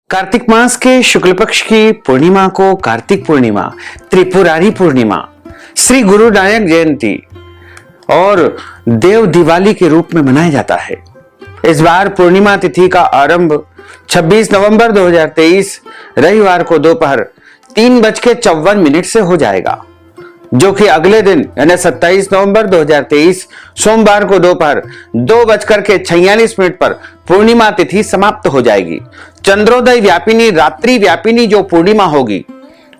कार्तिक मास के शुक्ल पक्ष की पूर्णिमा को कार्तिक पूर्णिमा, त्रिपुरारी पूर्णिमा, श्री गुरु नानक जयंती और देव दिवाली के रूप में मनाया जाता है। इस बार पूर्णिमा तिथि का आरंभ 26 नवंबर 2023 रविवार को दोपहर 3:54 से हो जाएगा, जो कि अगले दिन यानी 27 नवंबर 2023 सोमवार को दोपहर 2:46 पर पूर्णिमा तिथि समाप्त हो जाएगी। चंद्रोदय व्यापिनी रात्रि व्यापिनी जो पूर्णिमा होगी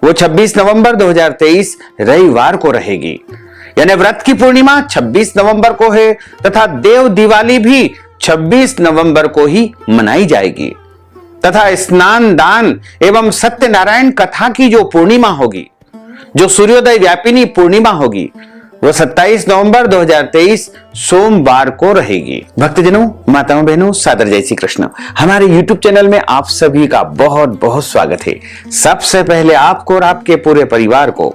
वो 26 नवंबर 2023 रविवार को रहेगी। यानी व्रत की पूर्णिमा 26 नवंबर को है तथा देव दिवाली भी 26 नवंबर को ही मनाई जाएगी तथा स्नान दान एवं सत्यनारायण कथा की जो पूर्णिमा होगी, जो सूर्योदय व्यापिनी पूर्णिमा होगी, वो 27 नवंबर 2023 सोमवार को रहेगी। भक्तजनों, माताओं, बहनों, सादर जय श्री कृष्ण। हमारे YouTube चैनल में आप सभी का बहुत बहुत स्वागत है। सबसे पहले आपको और आपके पूरे परिवार को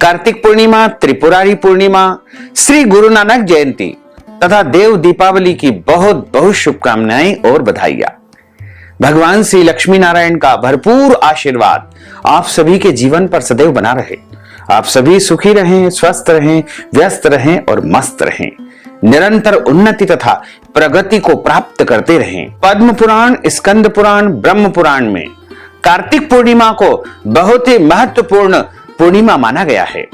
कार्तिक पूर्णिमा, त्रिपुरारी पूर्णिमा, श्री गुरु नानक जयंती तथा देव दीपावली की बहुत बहुत शुभकामनाएं और बधाइयां। भगवान श्री लक्ष्मी नारायण का भरपूर आशीर्वाद आप सभी के जीवन पर सदैव बना रहे। आप सभी सुखी रहें, स्वस्थ रहें, व्यस्त रहें और मस्त रहें। निरंतर उन्नति तथा प्रगति को प्राप्त करते रहें। पद्म पुराण, स्कंद पुराण, ब्रह्म पुराण में कार्तिक पूर्णिमा को बहुत ही महत्वपूर्ण पूर्णिमा माना गया है।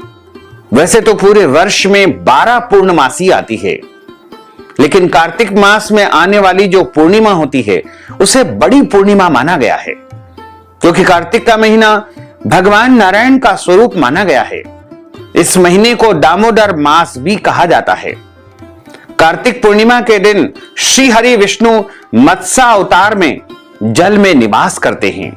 वैसे तो पूरे वर्ष में 12 पूर्णमासी आती है, लेकिन कार्तिक मास में आने वाली जो पूर्णिमा होती है उसे बड़ी पूर्णिमा माना गया है, क्योंकि कार्तिक का महीना भगवान नारायण का स्वरूप माना गया है। इस महीने को दामोदर मास भी कहा जाता है। कार्तिक पूर्णिमा के दिन श्री हरि विष्णु मत्स्य अवतार में जल में निवास करते हैं।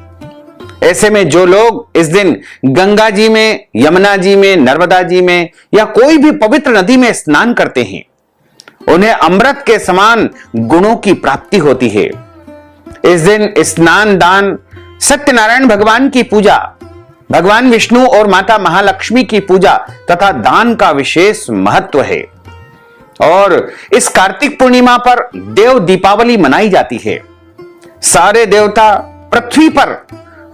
ऐसे में जो लोग इस दिन गंगा जी में, यमुना जी में, नर्मदा जी में या कोई भी पवित्र नदी में स्नान करते हैं, उन्हें अमृत के समान गुणों की प्राप्ति होती है। इस दिन स्नान दान, सत्यनारायण भगवान की पूजा, भगवान विष्णु और माता महालक्ष्मी की पूजा तथा दान का विशेष महत्व है। और इस कार्तिक पूर्णिमा पर देव दीपावली मनाई जाती है। सारे देवता पृथ्वी पर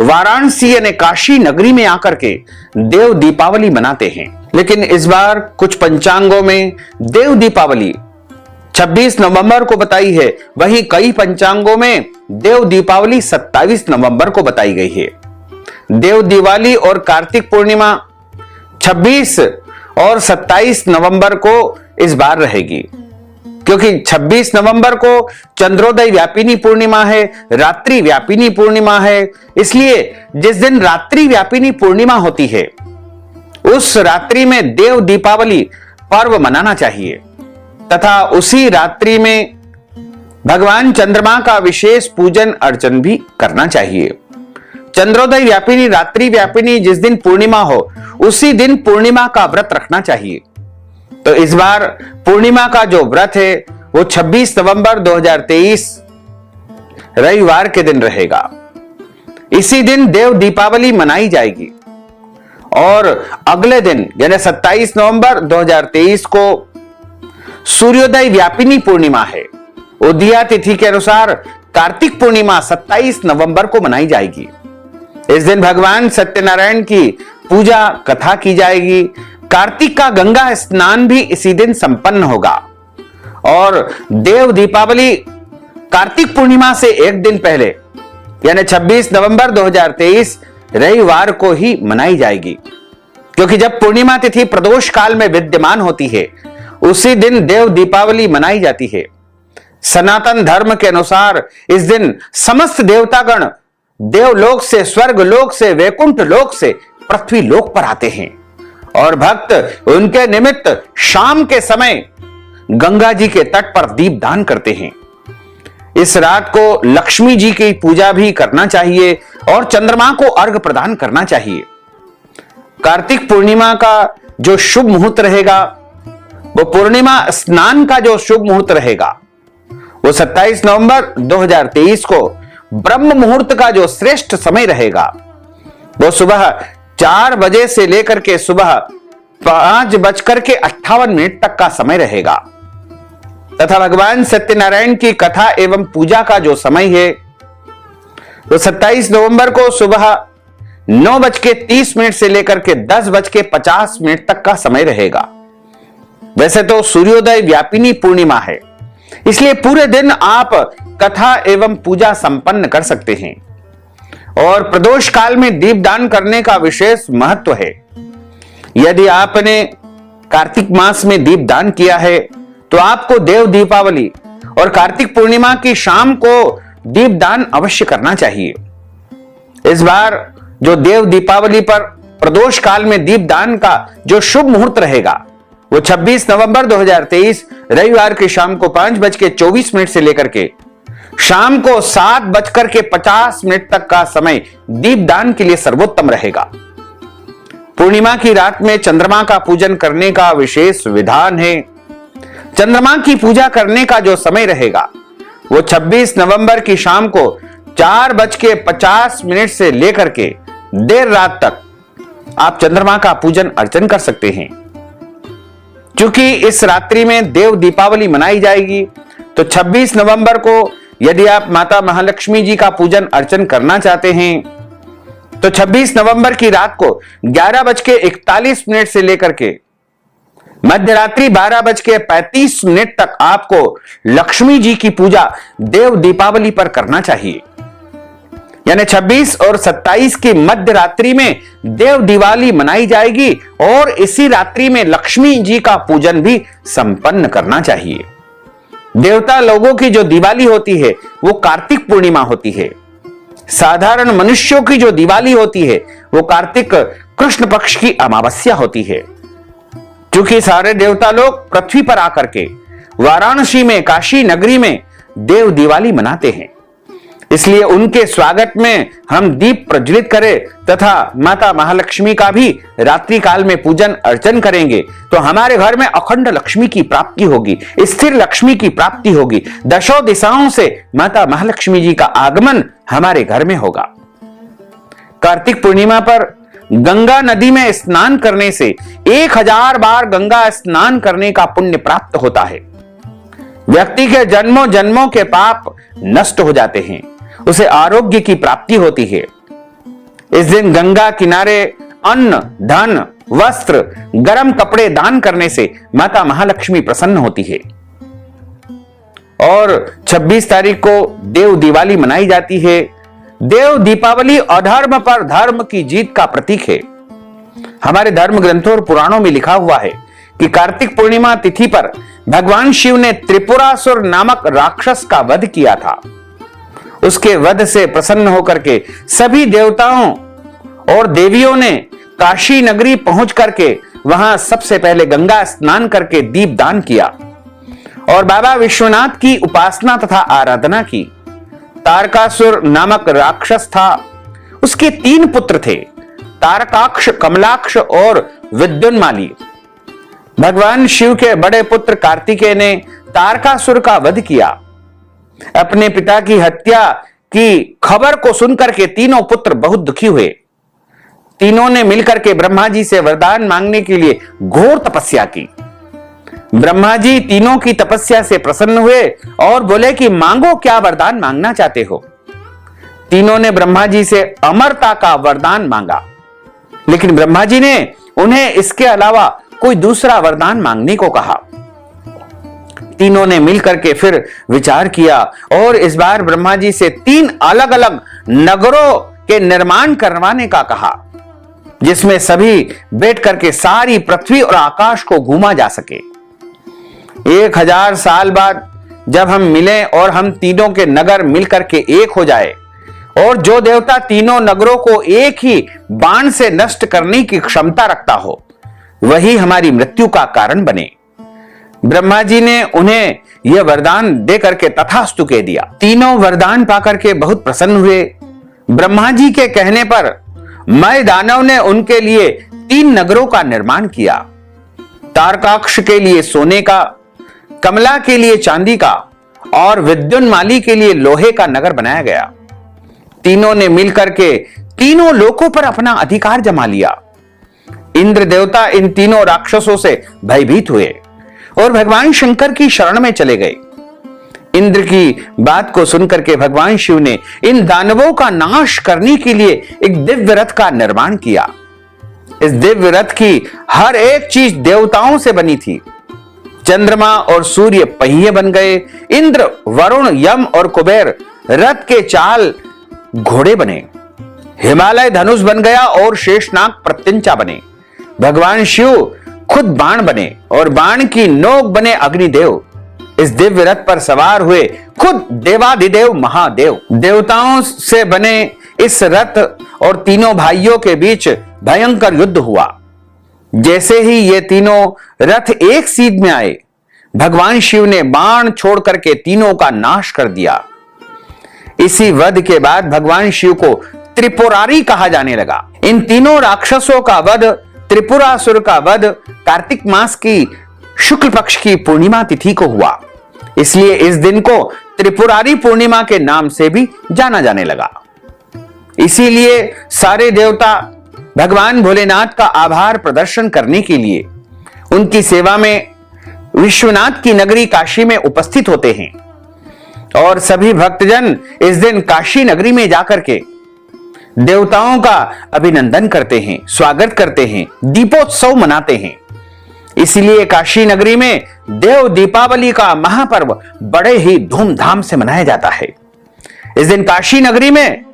वाराणसी यानी काशी नगरी में आकर के देव दीपावली मनाते हैं। लेकिन इस बार कुछ पंचांगों में देव दीपावली 26 नवंबर को बताई है, वहीं कई पंचांगों में देव दीपावली 27 नवंबर को बताई गई है। देव दिवाली और कार्तिक पूर्णिमा 26 और 27 नवंबर को इस बार रहेगी, क्योंकि 26 नवंबर को चंद्रोदय व्यापिनी पूर्णिमा है, रात्रि व्यापिनी पूर्णिमा है। इसलिए जिस दिन रात्रि व्यापिनी पूर्णिमा होती है उस रात्रि में देव दीपावली पर्व मनाना चाहिए तथा उसी रात्रि में भगवान चंद्रमा का विशेष पूजन अर्चन भी करना चाहिए। चंद्रोदय व्यापिनी रात्रि व्यापिनी जिस दिन पूर्णिमा हो उसी दिन पूर्णिमा का व्रत रखना चाहिए। तो इस बार पूर्णिमा का जो व्रत है वो 26 नवंबर 2023 रविवार के दिन रहेगा। इसी दिन देव दीपावली मनाई जाएगी और अगले दिन यानी 27 नवंबर 2023 को सूर्योदय व्यापिनी पूर्णिमा है। उदया तिथि के अनुसार कार्तिक पूर्णिमा 27 नवंबर को मनाई जाएगी। इस दिन भगवान सत्यनारायण की पूजा कथा की जाएगी। कार्तिक का गंगा स्नान भी इसी दिन संपन्न होगा और देव दीपावली कार्तिक पूर्णिमा से एक दिन पहले यानी 26 नवंबर 2023 रविवार को ही मनाई जाएगी, क्योंकि जब पूर्णिमा तिथि प्रदोष काल में विद्यमान होती है उसी दिन देव दीपावली मनाई जाती है। सनातन धर्म के अनुसार इस दिन समस्त देवतागण देवलोक से, स्वर्ग लोक से, वैकुंठ लोक से पृथ्वी लोक पर आते हैं और भक्त उनके निमित्त शाम के समय गंगा जी के तट पर दीप दान करते हैं। इस रात को लक्ष्मी जी की पूजा भी करना चाहिए और चंद्रमा को अर्घ प्रदान करना चाहिए। कार्तिक पूर्णिमा का जो शुभ मुहूर्त रहेगा वो पूर्णिमा स्नान का जो शुभ मुहूर्त रहेगा वो 27 नवंबर 2023 को ब्रह्म मुहूर्त का जो श्रेष्ठ समय रहेगा वो सुबह 4 बजे से लेकर के सुबह 5:58 तक का समय रहेगा तथा भगवान सत्यनारायण की कथा एवं पूजा का जो समय है तो 27 नवंबर को सुबह 9:30 से लेकर के 10:50 तक का समय रहेगा। वैसे तो सूर्योदय व्यापिनी पूर्णिमा है, इसलिए पूरे दिन आप कथा एवं पूजा संपन्न कर सकते हैं। और प्रदोष काल में दीपदान करने का विशेष महत्व है। यदि आपने कार्तिक मास में दीपदान किया है तो आपको देव दीपावली और कार्तिक पूर्णिमा की शाम को दीपदान अवश्य करना चाहिए। इस बार जो देव दीपावली पर प्रदोष काल में दीपदान का जो शुभ मुहूर्त रहेगा वो 26 नवंबर 2023 रविवार की शाम को 5:24 से लेकर के शाम को 7:50 तक का समय दीपदान के लिए सर्वोत्तम रहेगा। पूर्णिमा की रात में चंद्रमा का पूजन करने का विशेष विधान है। चंद्रमा की पूजा करने का जो समय रहेगा वो 26 नवंबर की शाम को 4:50 से लेकर के देर रात तक आप चंद्रमा का पूजन अर्चन कर सकते हैं। क्योंकि इस रात्रि में देव दीपावली मनाई जाएगी, तो 26 नवंबर को यदि आप माता महालक्ष्मी जी का पूजन अर्चन करना चाहते हैं तो 26 नवंबर की रात को 11:41 से लेकर के मध्यरात्रि 12:35 तक आपको लक्ष्मी जी की पूजा देव दीपावली पर करना चाहिए। यानी 26 और 27 की मध्य रात्रि में देव दिवाली मनाई जाएगी और इसी रात्रि में लक्ष्मी जी का पूजन भी संपन्न करना चाहिए। देवता लोगों की जो दिवाली होती है वो कार्तिक पूर्णिमा होती है। साधारण मनुष्यों की जो दिवाली होती है वो कार्तिक कृष्ण पक्ष की अमावस्या होती है। क्योंकि सारे देवता लोग पृथ्वी पर आकर के वाराणसी में काशी नगरी में देव दिवाली मनाते हैं, इसलिए उनके स्वागत में हम दीप प्रज्वलित करें तथा माता महालक्ष्मी का भी रात्रि काल में पूजन अर्चन करेंगे तो हमारे घर में अखंड लक्ष्मी की प्राप्ति होगी, स्थिर लक्ष्मी की प्राप्ति होगी। दशों दिशाओं से माता महालक्ष्मी जी का आगमन हमारे घर में होगा। कार्तिक पूर्णिमा पर गंगा नदी में स्नान करने से 1000 बार गंगा स्नान करने का पुण्य प्राप्त होता है। व्यक्ति के जन्मों जन्मों के पाप नष्ट हो जाते हैं, उसे आरोग्य की प्राप्ति होती है। इस दिन गंगा किनारे अन्न, धन, वस्त्र, गर्म कपड़े दान करने से माता महालक्ष्मी प्रसन्न होती है। और 26 तारीख को देव दिवाली मनाई जाती है। देव दीपावली अधर्म पर धर्म की जीत का प्रतीक है। हमारे धर्म ग्रंथों और पुराणों में लिखा हुआ है कि कार्तिक पूर्णिमा तिथि पर भगवान शिव ने त्रिपुरासुर नामक राक्षस का वध किया था। उसके वध से प्रसन्न होकर के सभी देवताओं और देवियों ने काशी नगरी पहुंच करके वहां सबसे पहले गंगा स्नान करके दीपदान किया और बाबा विश्वनाथ की उपासना तथा आराधना की। तारकासुर नामक राक्षस था, उसके 3 पुत्र थे, तारकाक्ष, कमलाक्ष और विद्युन्माली। भगवान शिव के बड़े पुत्र कार्तिकेय ने तारकासुर का वध किया। अपने पिता की हत्या की खबर को सुनकर के तीनों पुत्र बहुत दुखी हुए। तीनों ने मिलकर के ब्रह्मा जी से वरदान मांगने के लिए घोर तपस्या की। ब्रह्मा जी तीनों की तपस्या से प्रसन्न हुए और बोले कि मांगो, क्या वरदान मांगना चाहते हो। तीनों ने ब्रह्मा जी से अमरता का वरदान मांगा, लेकिन ब्रह्मा जी ने उन्हें इसके अलावा कोई दूसरा वरदान मांगने को कहा। तीनों ने मिलकर के फिर विचार किया और इस बार ब्रह्मा जी से 3 अलग अलग नगरों के निर्माण करवाने का कहा, जिसमें सभी बैठ करके सारी पृथ्वी और आकाश को घूमा जा सके। 1000 साल बाद जब हम मिलें और हम तीनों के नगर मिलकर के एक हो जाए और जो देवता तीनों नगरों को एक ही बाण से नष्ट करने की क्षमता रखता हो वही हमारी मृत्यु का कारण बने। ब्रह्मा जी ने उन्हें यह वरदान दे करके तथास्तु कह दिया। तीनों वरदान पाकर के बहुत प्रसन्न हुए। ब्रह्मा जी के कहने पर मय दानव ने उनके लिए 3 नगरों का निर्माण किया। तारकाक्ष के लिए सोने का, कमला के लिए चांदी का और विद्युन्माली के लिए लोहे का नगर बनाया गया। तीनों ने मिलकर के तीनों लोकों पर अपना अधिकार जमा लिया। इंद्र देवता इन तीनों राक्षसों से भयभीत हुए और भगवान शंकर की शरण में चले गए। इंद्र की बात को सुनकर के भगवान शिव ने इन दानवों का नाश करने के लिए एक दिव्य रथ का निर्माण किया। इस दिव्य रथ की हर एक चीज देवताओं से बनी थी। चंद्रमा और सूर्य पहिए बन गए, इंद्र, वरुण, यम और कुबेर रथ के चाल घोड़े बने, हिमालय धनुष बन गया और शेषनाग प्रत्यंचा बने। भगवान शिव खुद बाण बने और बाण की नोक बने अग्निदेव। इस दिव्य रथ पर सवार हुए खुद देवाधिदेव महादेव। देवताओं से बने इस रथ और तीनों भाइयों के बीच भयंकर युद्ध हुआ। जैसे ही ये तीनों रथ एक सीध में आए, भगवान शिव ने बाण छोड़ करके तीनों का नाश कर दिया। इसी वध के बाद भगवान शिव को त्रिपुरारी कहा जाने लगा। इन तीनों राक्षसों का वध, त्रिपुरासुर का वध कार्तिक मास की शुक्ल पक्ष की पूर्णिमा तिथि को हुआ। इसलिए इस दिन को त्रिपुरारी पूर्णिमा के नाम से भी जाना जाने लगा। इसीलिए सारे देवता भगवान भोलेनाथ का आभार प्रदर्शन करने के लिए उनकी सेवा में विश्वनाथ की नगरी काशी में उपस्थित होते हैं और सभी भक्तजन इस दिन काशी नगरी में जाकर के देवताओं का अभिनंदन करते हैं, स्वागत करते हैं, दीपोत्सव मनाते हैं। इसलिए काशी नगरी में देव दीपावली का महापर्व बड़े ही धूमधाम से मनाया जाता है। इस दिन काशी नगरी में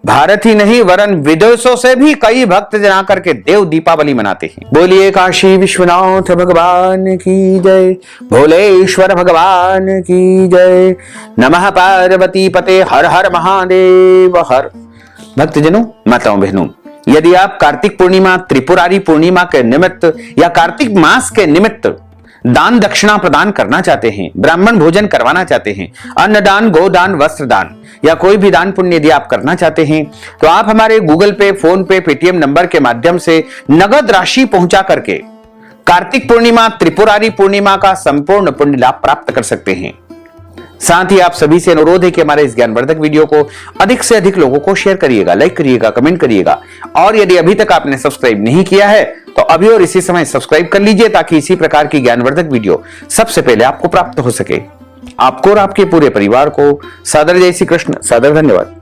भारत ही नहीं वरन विदेशों से भी कई भक्त जन आकर के देव दीपावली मनाते हैं। बोलिए काशी विश्वनाथ भगवान की जय, भोलेश्वर भगवान की जय। नमः पार्वती पते हर हर महादेव हर। भक्तजनों, माताओं, बहनों, यदि आप कार्तिक पूर्णिमा, त्रिपुरारी पूर्णिमा के निमित्त या कार्तिक मास के निमित्त दान दक्षिणा प्रदान करना चाहते हैं, ब्राह्मण भोजन करवाना चाहते हैं, अन्नदान, गोदान, वस्त्र दान या कोई भी दान पुण्य यदि आप करना चाहते हैं, तो आप हमारे गूगल पे, फोन पे, पेटीएम नंबर के माध्यम से नगद राशि पहुंचा करके कार्तिक पूर्णिमा, त्रिपुरारी पूर्णिमा का संपूर्ण पुण्य लाभ प्राप्त कर सकते हैं। साथ ही आप सभी से अनुरोध है कि हमारे इस ज्ञानवर्धक वीडियो को अधिक से अधिक लोगों को शेयर करिएगा, लाइक करिएगा, कमेंट करिएगा और यदि अभी तक आपने सब्सक्राइब नहीं किया है तो अभी और इसी समय सब्सक्राइब कर लीजिए ताकि इसी प्रकार की ज्ञानवर्धक वीडियो सबसे पहले आपको प्राप्त हो सके। आपको और आपके पूरे परिवार को सादर जय श्री कृष्ण, सादर धन्यवाद।